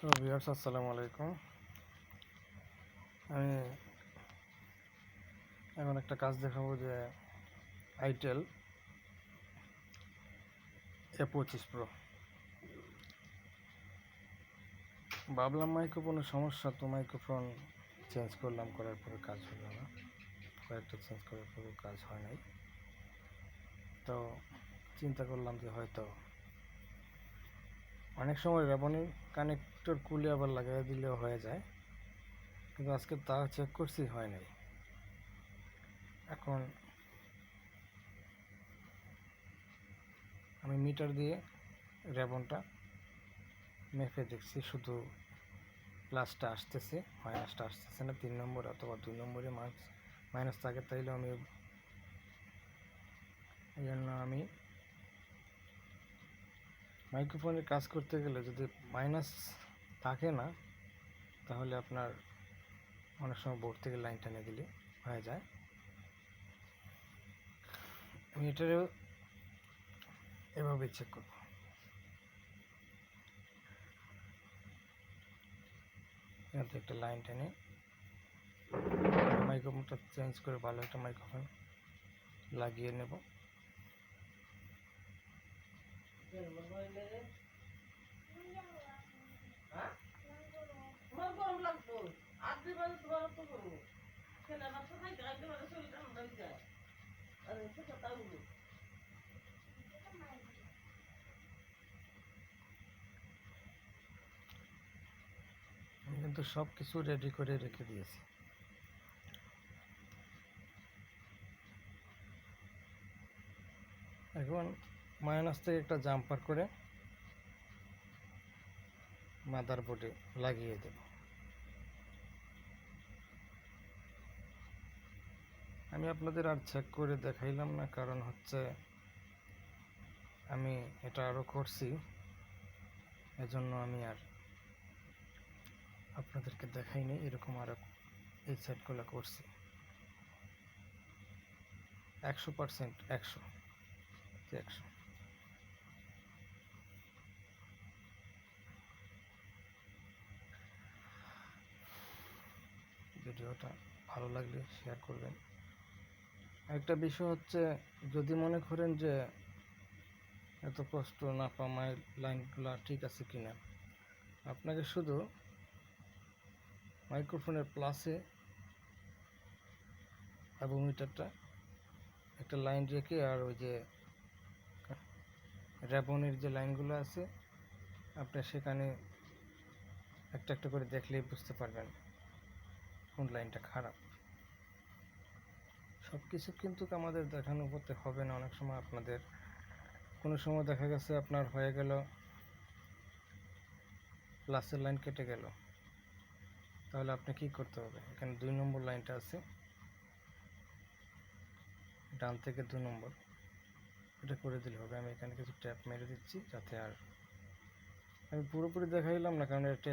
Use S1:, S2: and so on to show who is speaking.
S1: তো ভিউয়ার্স আসসালামু আলাইকুম। আমি এখন একটা কাজ দেখাবো যে আইটেল A25 Pro। ভাবলাম মাইক্রোফোনের সমস্যা, তো মাইক্রোফোন চেঞ্জ করলাম, করার পরে কাজ হলো না, কয়েকটা চেঞ্জ করার পরে কাজ হয় নাই। তো চিন্তা করলাম যে হয়তো অনেক সময় রেবনের কানেক্টর খুলে আবার লাগাই দিলেও হয়ে যায়, কিন্তু আজকে তা চেক করছি হয় নাই। এখন আমি মিটার দিয়ে রেবনটা মেপে দেখছি, শুধু প্লাসটা আসতেছে, মাইনাসটা আসতেছে না। 3 নম্বর অথবা 2 নম্বরে মাইনাস থাকে, তাইলে আমি এই জন্য আমি মাইক্রোফোনের কাজ করতে গেলে যদি মাইনাস থাকে না, তাহলে আপনার অনেক সময় বোর্ড থেকে লাইন টেনে দিলে হয়ে যায়। আমি এটারও এভাবে চেক করব। এখান থেকে একটা লাইন টেনে মাইক্রোফোনটা চেঞ্জ করে ভালো একটা মাইক্রোফোন লাগিয়ে নেব। আমি কিন্তু সব কিছু রেডি করে রেখে দিয়েছি। এখন মাইনাস থেকে একটা জাম্পার করে মাদারবোর্ডে লাগিয়ে দেব। আমি আপনাদের আর চেক করে দেখাইলাম না, কারণ হচ্ছে আমি এটা আরও করছি, এজন্য আমি আর আপনাদেরকে দেখাইনি। এরকম আরও এই সেটগুলো করছি 100%, 100 ভিডিওটা ভালো লাগলে শেয়ার করবেন। একটা বিষয় হচ্ছে, যদি মনে করেন যে এত কষ্ট না পাওয়া লাইনগুলো ঠিক আছে কিনা, আপনাকে শুধু মাইক্রোফোনের প্লাসে এবং মিটারটা একটা লাইন রেখে, আর ওই যে রেবনের যে লাইনগুলো আছে, আপনি সেখানে একটা একটা করে দেখলেই বুঝতে পারবেন কোন লাইনটা খারাপ। সব কিছু কিন্তু আমাদের দেখানো করতে হবে না। অনেক সময় আপনাদের কোনো সময় দেখা গেছে আপনার হয়ে গেল প্লাসের লাইন কেটে গেল, তাহলে আপনি কি করতে হবে? এখানে 2 নম্বর লাইনটা আছে, ডান থেকে 2 নম্বর, এটা করে দিলে হবে। আমি এখানে কিছু ট্যাপ মেরে দিচ্ছি, যাতে আর আমি পুরোপুরি দেখাইলাম না, কারণ এটা